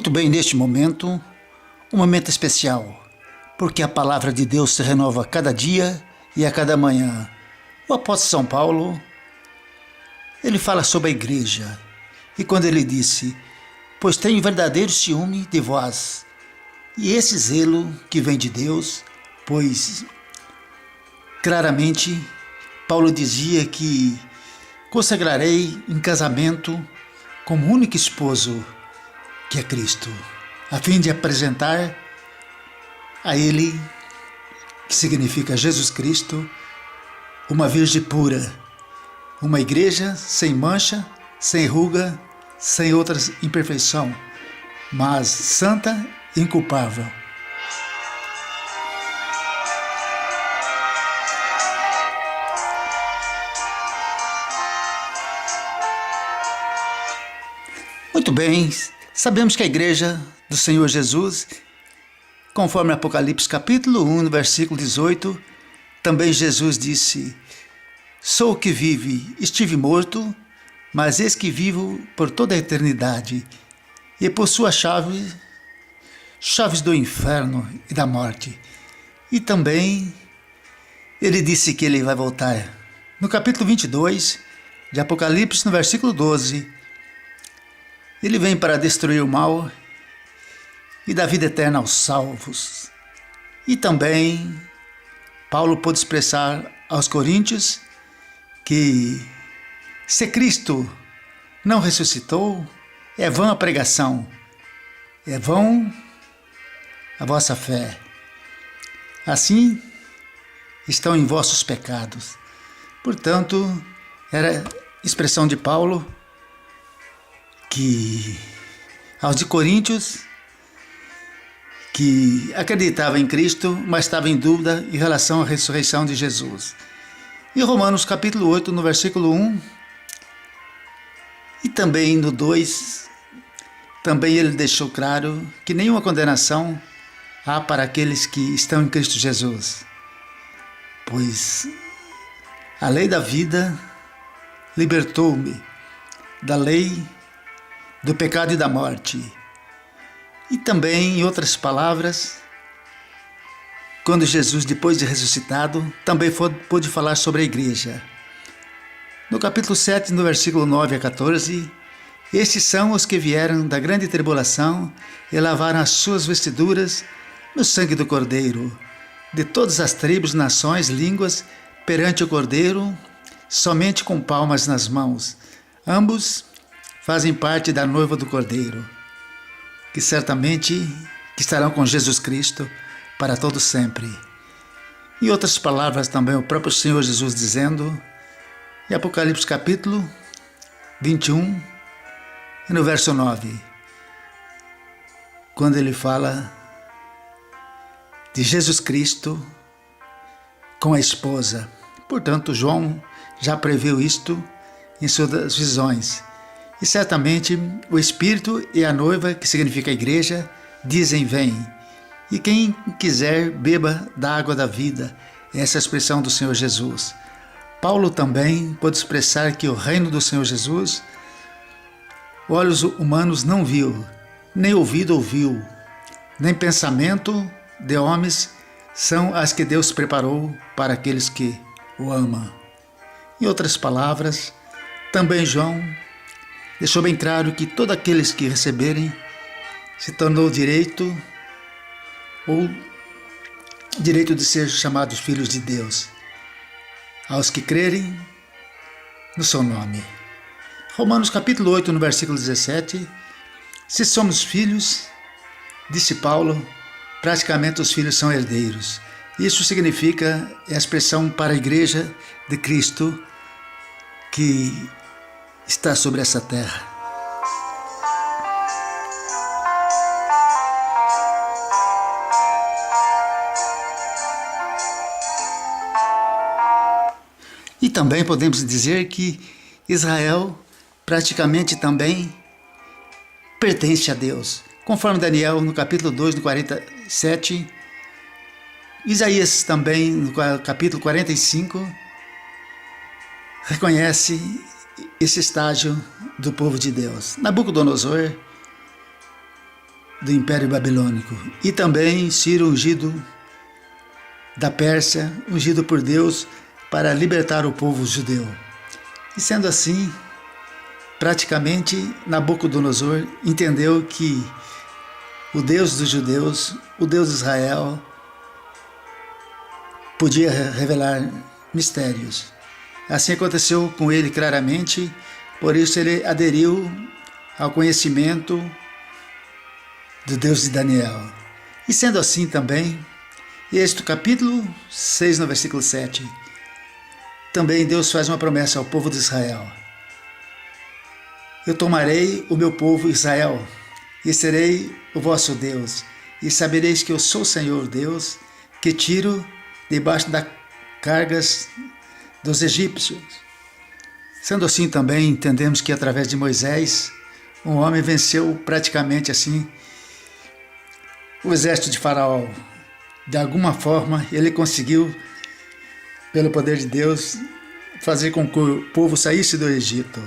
Muito bem, neste momento, um momento especial, porque a palavra de Deus se renova a cada dia e a cada manhã. O apóstolo São Paulo, ele fala sobre a igreja, e quando ele disse: pois tenho verdadeiro ciúme de vós, e esse zelo que vem de Deus, pois claramente Paulo dizia que consagrarei em casamento como único esposo, que é Cristo, a fim de apresentar a Ele, que significa Jesus Cristo, uma virgem pura, uma igreja sem mancha, sem ruga, sem outras imperfeição, mas santa e inculpável. Muito bem, sabemos que a igreja do Senhor Jesus, conforme Apocalipse capítulo 1, no versículo 18, também Jesus disse: sou o que vive, estive morto, mas eis que vivo por toda a eternidade, e possuo as chaves do inferno e da morte. E também ele disse que ele vai voltar. No capítulo 22 de Apocalipse, no versículo 12, ele vem para destruir o mal e dar vida eterna aos salvos. E também Paulo pôde expressar aos coríntios que se Cristo não ressuscitou, é vã a pregação, é vão a vossa fé. Assim estão em vossos pecados. Portanto, era expressão de Paulo que aos de Coríntios, que acreditava em Cristo, mas estava em dúvida em relação à ressurreição de Jesus. Em Romanos capítulo 8, no versículo 1, e também no 2, também ele deixou claro que nenhuma condenação há para aqueles que estão em Cristo Jesus, pois a lei da vida libertou-me da lei do pecado e da morte. E também, em outras palavras, quando Jesus, depois de ressuscitado, também pôde falar sobre a igreja. No capítulo 7, no versículo 9 a 14, estes são os que vieram da grande tribulação e lavaram as suas vestiduras no sangue do Cordeiro, de todas as tribos, nações, línguas, perante o Cordeiro, somente com palmas nas mãos. Ambos fazem parte da noiva do Cordeiro, que certamente estarão com Jesus Cristo para todo sempre. Em outras palavras também o próprio Senhor Jesus dizendo, em Apocalipse capítulo 21, e no verso 9, quando ele fala de Jesus Cristo com a esposa. Portanto, João já previu isto em suas visões. E certamente o Espírito e a noiva, que significa a igreja, dizem: vem. E quem quiser, beba da água da vida. Essa é a expressão do Senhor Jesus. Paulo também pôde expressar que o reino do Senhor Jesus, olhos humanos não viu, nem ouvido ouviu, nem pensamento de homens são as que Deus preparou para aqueles que o amam. Em outras palavras, também João deixou bem claro que todos aqueles que receberem se tornou direito de ser chamados filhos de Deus, aos que crerem no seu nome. Romanos capítulo 8, no versículo 17, se somos filhos, disse Paulo, praticamente os filhos são herdeiros. Isso significa a expressão para a igreja de Cristo que está sobre essa terra. E também podemos dizer que Israel praticamente também pertence a Deus. Conforme Daniel, no capítulo 2, no 47, Isaías também, no capítulo 45, reconhece esse estágio do povo de Deus. Nabucodonosor do Império Babilônico, e também Ciro, ungido da Pérsia, ungido por Deus para libertar o povo judeu. E sendo assim, praticamente Nabucodonosor entendeu que o Deus dos judeus, o Deus de Israel, podia revelar mistérios. Assim aconteceu com ele claramente, por isso ele aderiu ao conhecimento do Deus de Daniel. E sendo assim também, Êxodo capítulo 6, no versículo 7, também Deus faz uma promessa ao povo de Israel. Eu tomarei o meu povo Israel, e serei o vosso Deus, e sabereis que eu sou o Senhor Deus, que tiro debaixo das cargas dos egípcios. Sendo assim também, entendemos que através de Moisés, um homem venceu praticamente assim o exército de Faraó. De alguma forma, ele conseguiu, pelo poder de Deus, fazer com que o povo saísse do Egito.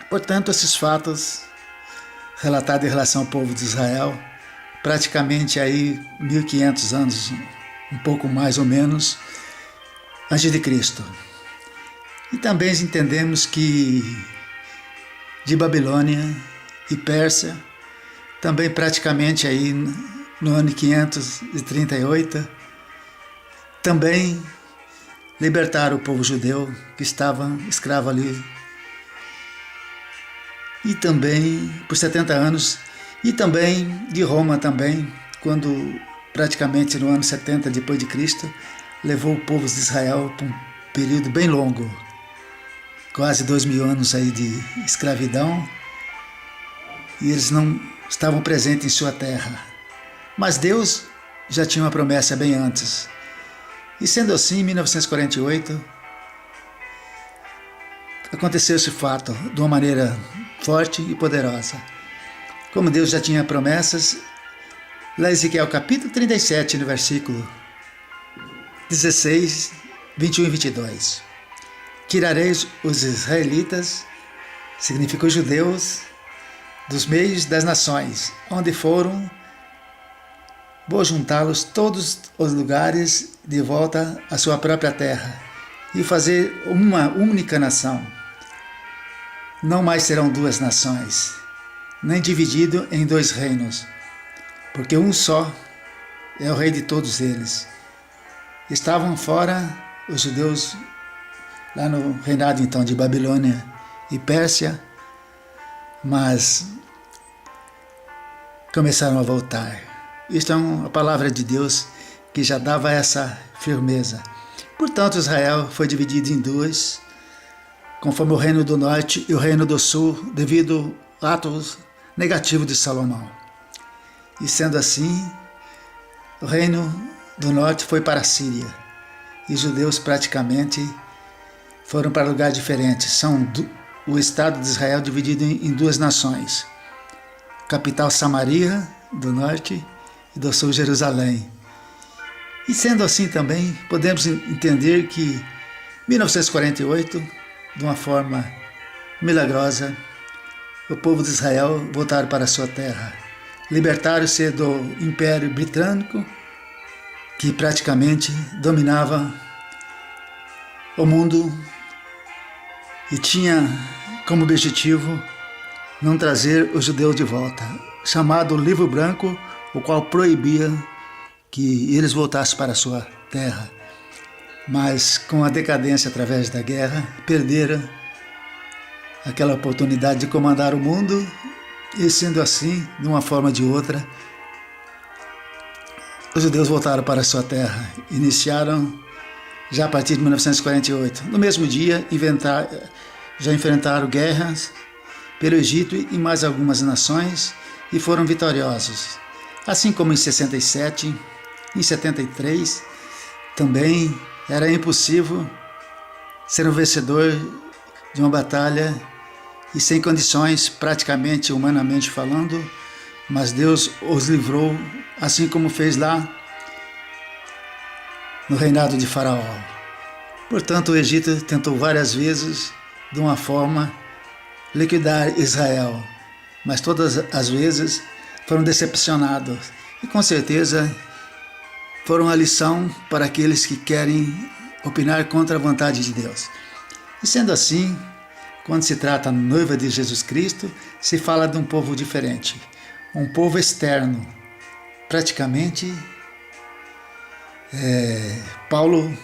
Portanto, esses fatos relatados em relação ao povo de Israel, praticamente aí 1500 anos, um pouco mais ou menos, antes de Cristo. E também entendemos que de Babilônia e Pérsia, também praticamente aí no ano 538, também libertaram o povo judeu que estava escravo ali. E também por 70 anos, e também de Roma também, quando praticamente no ano 70 depois de Cristo, levou o povo de Israel por um período bem longo, quase 2000 anos aí de escravidão, e eles não estavam presentes em sua terra. Mas Deus já tinha uma promessa bem antes. E sendo assim, em 1948, aconteceu esse fato de uma maneira forte e poderosa. Como Deus já tinha promessas, lá em Ezequiel capítulo 37, no versículo 16, 21 e 22. Tirareis os israelitas, significa os judeus, dos meios das nações, onde foram, vou juntá-los todos os lugares de volta à sua própria terra, e fazer uma única nação. Não mais serão duas nações, nem dividido em dois reinos, porque um só é o rei de todos eles. Estavam fora os judeus lá no reinado então de Babilônia e Pérsia, mas começaram a voltar. Isto é uma palavra de Deus que já dava essa firmeza. Portanto, Israel foi dividido em dois, conforme o reino do norte e o reino do sul, devido a atos negativos de Salomão. E sendo assim, o reino do norte foi para a Síria, e os judeus praticamente foram para lugares diferentes. São o estado de Israel dividido em duas nações, capital Samaria do norte e do sul Jerusalém. E sendo assim também, podemos entender que em 1948, de uma forma milagrosa, o povo de Israel voltaram para a sua terra. Libertaram-se do Império Britânico, que praticamente dominava o mundo e tinha como objetivo não trazer os judeus de volta, chamado Livro Branco, o qual proibia que eles voltassem para a sua terra. Mas com a decadência através da guerra, perderam aquela oportunidade de comandar o mundo, e sendo assim, de uma forma ou de outra, os judeus voltaram para a sua terra. Iniciaram já a partir de 1948. No mesmo dia, já enfrentaram guerras pelo Egito e mais algumas nações e foram vitoriosos. Assim como em 67, em 73, também era impossível ser um vencedor de uma batalha e sem condições, praticamente humanamente falando, mas Deus os livrou, assim como fez lá no reinado de Faraó. Portanto, o Egito tentou várias vezes, de uma forma, liquidar Israel, mas todas as vezes foram decepcionados e com certeza foram a lição para aqueles que querem opinar contra a vontade de Deus. E sendo assim, quando se trata da noiva de Jesus Cristo, se fala de um povo diferente, um povo externo. Praticamente, Paulo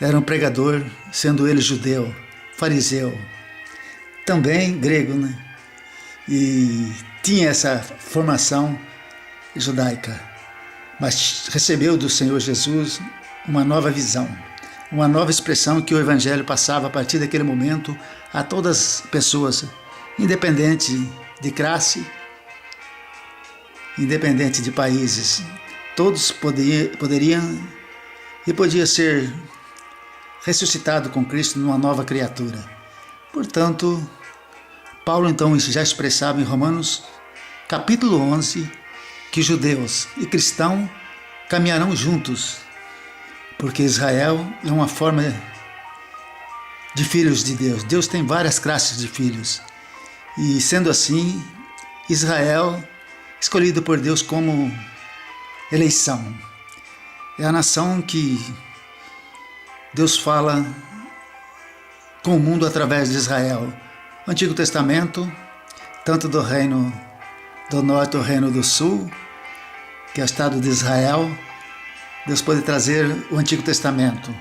era um pregador, sendo ele judeu, fariseu, também grego, né? E tinha essa formação judaica, mas recebeu do Senhor Jesus uma nova visão, uma nova expressão que o Evangelho passava a partir daquele momento a todas as pessoas, independente de classe, independente de países, todos poderiam e podia ser ressuscitado com Cristo numa nova criatura. Portanto, Paulo então já expressava em Romanos capítulo 11 que judeus e cristãos caminharão juntos, porque Israel é uma forma de filhos de Deus. Deus tem várias classes de filhos e, sendo assim, Israel escolhido por Deus como eleição. É a nação que Deus fala com o mundo através de Israel. O Antigo Testamento, tanto do reino do norte ao reino do sul, que é o estado de Israel, Deus pode trazer o Antigo Testamento.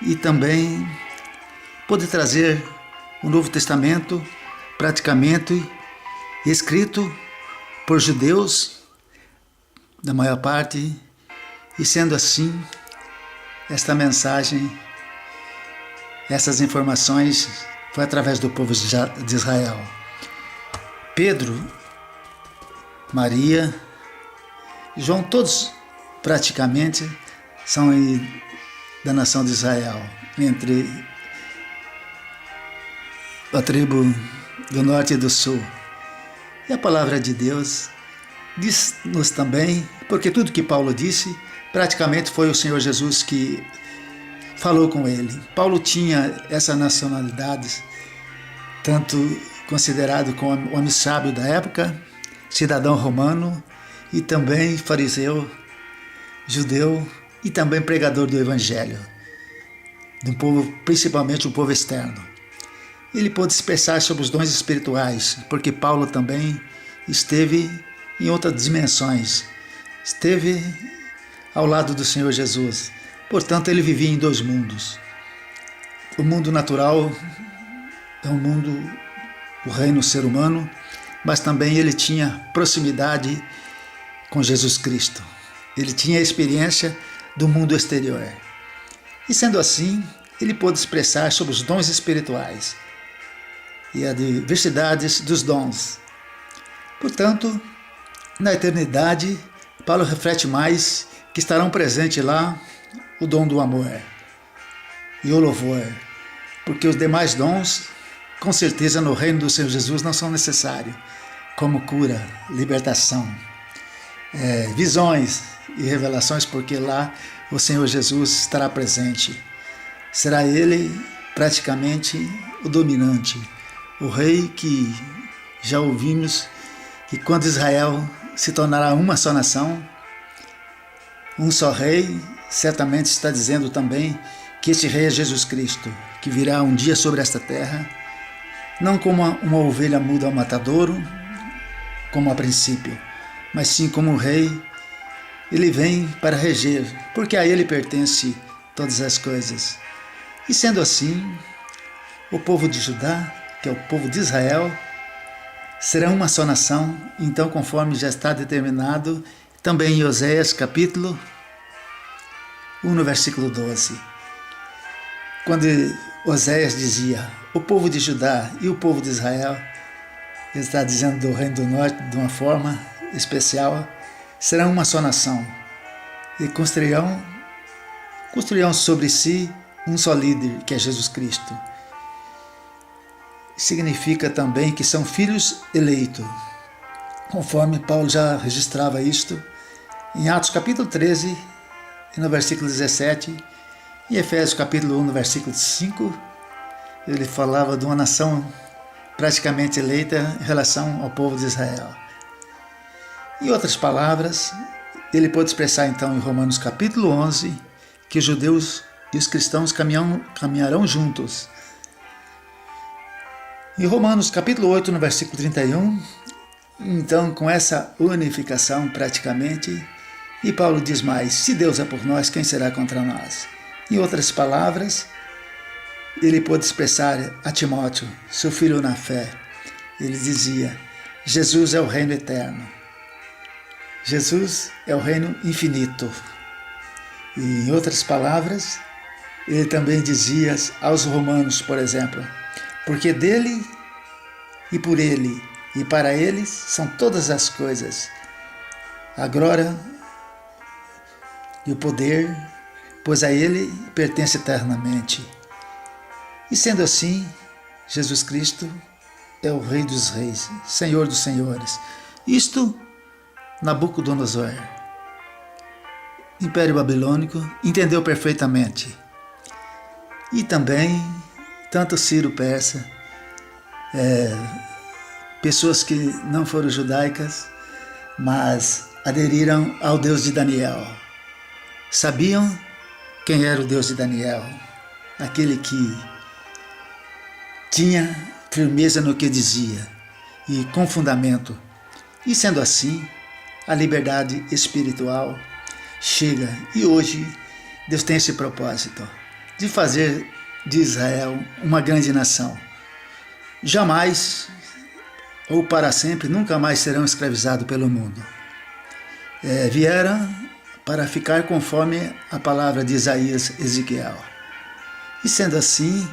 E também pode trazer o Novo Testamento, praticamente escrito por judeus, da maior parte, e sendo assim, esta mensagem, essas informações, foi através do povo de Israel. Pedro, Maria, João, todos praticamente são da nação de Israel, entre a tribo do norte e do sul. E a palavra de Deus diz-nos também, porque tudo que Paulo disse, praticamente foi o Senhor Jesus que falou com ele. Paulo tinha essa nacionalidade, tanto considerado como homem sábio da época, cidadão romano e também fariseu, judeu e também pregador do Evangelho, do povo, principalmente o povo externo. Ele pôde expressar sobre os dons espirituais, porque Paulo também esteve em outras dimensões, esteve ao lado do Senhor Jesus. Portanto, ele vivia em dois mundos. O mundo natural é um mundo, o reino ser humano, mas também ele tinha proximidade com Jesus Cristo. Ele tinha a experiência do mundo exterior. E sendo assim, ele pôde expressar sobre os dons espirituais e a diversidade dos dons. Portanto, na eternidade, Paulo reflete mais que estarão presentes lá o dom do amor e o louvor, porque os demais dons, com certeza, no reino do Senhor Jesus não são necessários, como cura, libertação, visões e revelações, porque lá o Senhor Jesus estará presente. Será Ele praticamente o dominante, o rei que já ouvimos que quando Israel se tornará uma só nação, um só rei, certamente está dizendo também que este rei é Jesus Cristo, que virá um dia sobre esta terra, não como uma ovelha muda ao matadouro, como a princípio, mas sim como um rei. Ele vem para reger, porque a ele pertence todas as coisas. E sendo assim, o povo de Judá, que é o povo de Israel, será uma só nação, então conforme já está determinado, também em Oséias capítulo 1, no versículo 12. Quando Oséias dizia, o povo de Judá e o povo de Israel, ele está dizendo do reino do norte de uma forma especial, serão uma só nação e construirão sobre si um só líder, que é Jesus Cristo. Significa também que são filhos eleitos, conforme Paulo já registrava isto em Atos capítulo 13, no versículo 17, e Efésios capítulo 1, no versículo 5, ele falava de uma nação praticamente eleita em relação ao povo de Israel. Em outras palavras, ele pôde expressar então em Romanos capítulo 11 que os judeus e os cristãos caminharão juntos. Em Romanos capítulo 8, no versículo 31, então com essa unificação praticamente, e Paulo diz mais: se Deus é por nós, quem será contra nós? Em outras palavras, ele pôde expressar a Timóteo, seu filho na fé. Ele dizia: Jesus é o reino eterno. Jesus é o reino infinito. E em outras palavras, ele também dizia aos romanos, por exemplo: porque dele e por ele e para eles são todas as coisas, a glória e o poder, pois a ele pertence eternamente. E sendo assim, Jesus Cristo é o Rei dos Reis, Senhor dos Senhores. Isto, Nabucodonosor, Império Babilônico, entendeu perfeitamente. E também, tanto Ciro Persa, pessoas que não foram judaicas, mas aderiram ao Deus de Daniel. Sabiam quem era o Deus de Daniel, aquele que tinha firmeza no que dizia e com fundamento. E sendo assim, a liberdade espiritual chega. E hoje Deus tem esse propósito de fazer de Israel uma grande nação. Jamais ou para sempre, nunca mais serão escravizados pelo mundo. Vieram para ficar conforme a palavra de Isaías, Ezequiel. E sendo assim,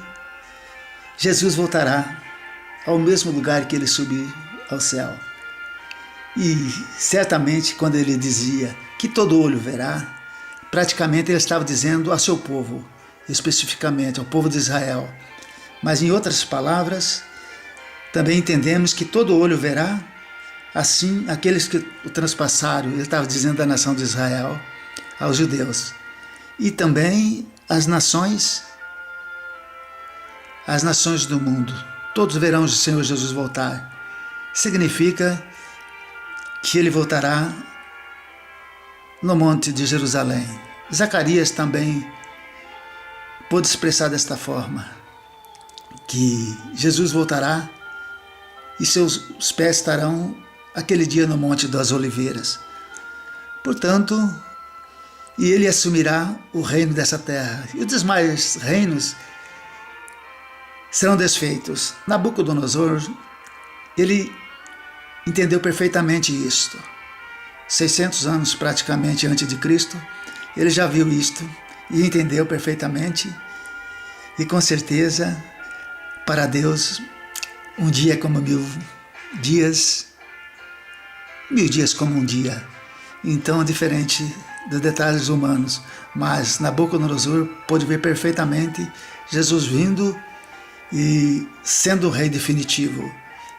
Jesus voltará ao mesmo lugar que ele subiu ao céu. E certamente quando ele dizia que todo olho verá, praticamente ele estava dizendo ao seu povo, especificamente ao povo de Israel. Mas em outras palavras, também entendemos que todo olho verá, assim aqueles que o transpassaram, ele estava dizendo à nação de Israel, aos judeus, e também as nações do mundo, todos verão o Senhor Jesus voltar. Significa que ele voltará no monte de Jerusalém. Zacarias também pôde expressar desta forma, que Jesus voltará e seus pés estarão aquele dia no Monte das Oliveiras. Portanto, e ele assumirá o reino dessa terra, e os demais reinos serão desfeitos. Nabucodonosor, ele entendeu perfeitamente isto. 600 anos praticamente antes de Cristo, ele já viu isto e entendeu perfeitamente. E com certeza, para Deus, um dia é como 1000 dias, 1000 dias como um dia. Então, diferente dos detalhes humanos, mas Nabucodonosor pôde ver perfeitamente Jesus vindo e sendo o rei definitivo,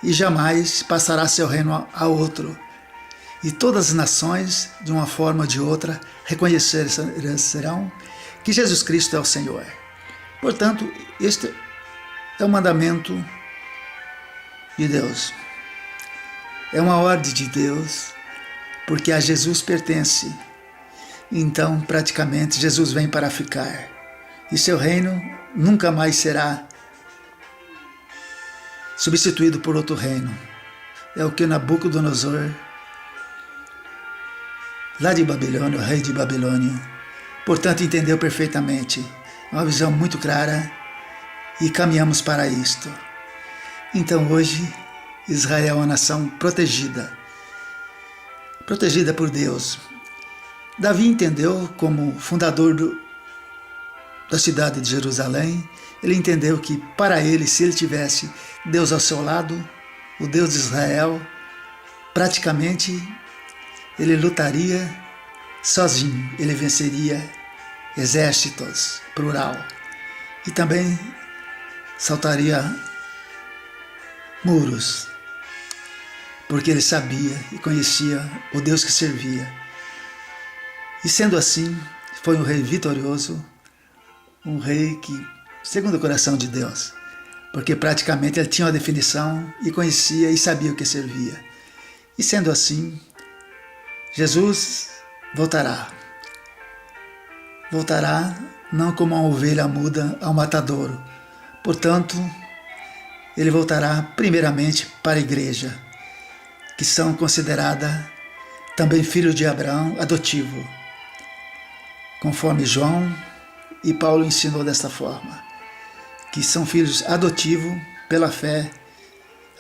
e jamais passará seu reino a outro. E todas as nações, de uma forma ou de outra, reconhecerão que Jesus Cristo é o Senhor. Portanto, este é o mandamento de Deus. É uma ordem de Deus, porque a Jesus pertence. Então, praticamente, Jesus vem para ficar. E seu reino nunca mais será substituído por outro reino. É o que Nabucodonosor, lá de Babilônia, o rei de Babilônia, portanto, entendeu perfeitamente. Uma visão muito clara, e caminhamos para isto. Então hoje, Israel é uma nação protegida por Deus. Davi entendeu, como fundador da cidade de Jerusalém, ele entendeu que para ele, se ele tivesse Deus ao seu lado, o Deus de Israel, praticamente ele lutaria sozinho, ele venceria exércitos, plural, e também saltaria muros, porque ele sabia e conhecia o Deus que servia. E sendo assim, foi um rei vitorioso, um rei que, segundo o coração de Deus, porque praticamente ele tinha uma definição e conhecia e sabia o que servia. E sendo assim, Jesus voltará. Voltará não como uma ovelha muda ao matadouro. Portanto, ele voltará primeiramente para a igreja, que são consideradas também filhos de Abraão adotivo, conforme João e Paulo ensinou desta forma, que são filhos adotivos pela fé,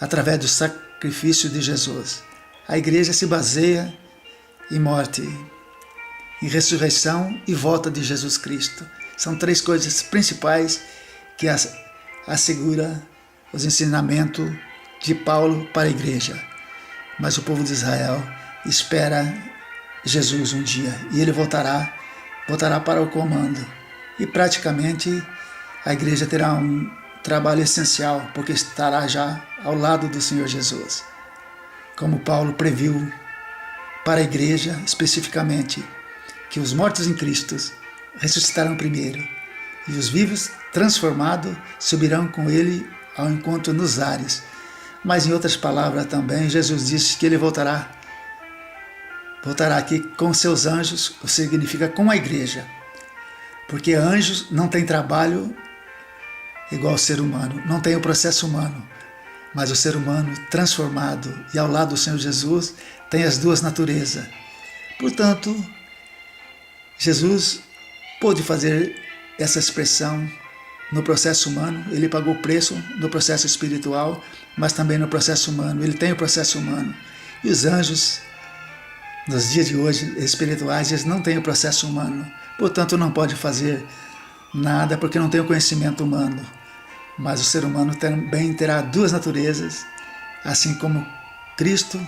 através do sacrifício de Jesus. A igreja se baseia em morte, em ressurreição e volta de Jesus Cristo. São três coisas principais que assegura os ensinamentos de Paulo para a igreja. Mas o povo de Israel espera Jesus um dia e ele voltará para o comando. E praticamente a igreja terá um trabalho essencial, porque estará já ao lado do Senhor Jesus. Como Paulo previu para a igreja especificamente, que os mortos em Cristo ressuscitarão primeiro, e os vivos transformados subirão com ele ao encontro nos ares. Mas em outras palavras também, Jesus disse que ele voltará aqui com seus anjos, o que significa com a igreja, porque anjos não têm trabalho igual ao ser humano, não tem o processo humano, mas o ser humano transformado e ao lado do Senhor Jesus tem as duas naturezas. Portanto, Jesus pôde fazer essa expressão no processo humano, ele pagou o preço no processo espiritual, mas também no processo humano, ele tem o processo humano. E os anjos, nos dias de hoje, espirituais, eles não têm o processo humano, portanto não pode fazer nada porque não tem o conhecimento humano. Mas o ser humano também terá duas naturezas, assim como Cristo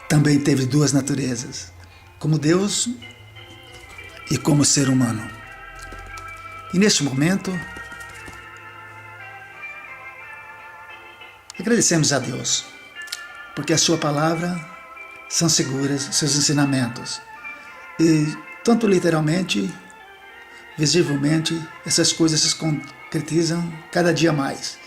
também teve duas naturezas, como Deus e como ser humano. E neste momento, agradecemos a Deus, porque a sua palavra são seguras, seus ensinamentos. E tanto literalmente, visivelmente, essas coisas se concretizam cada dia mais.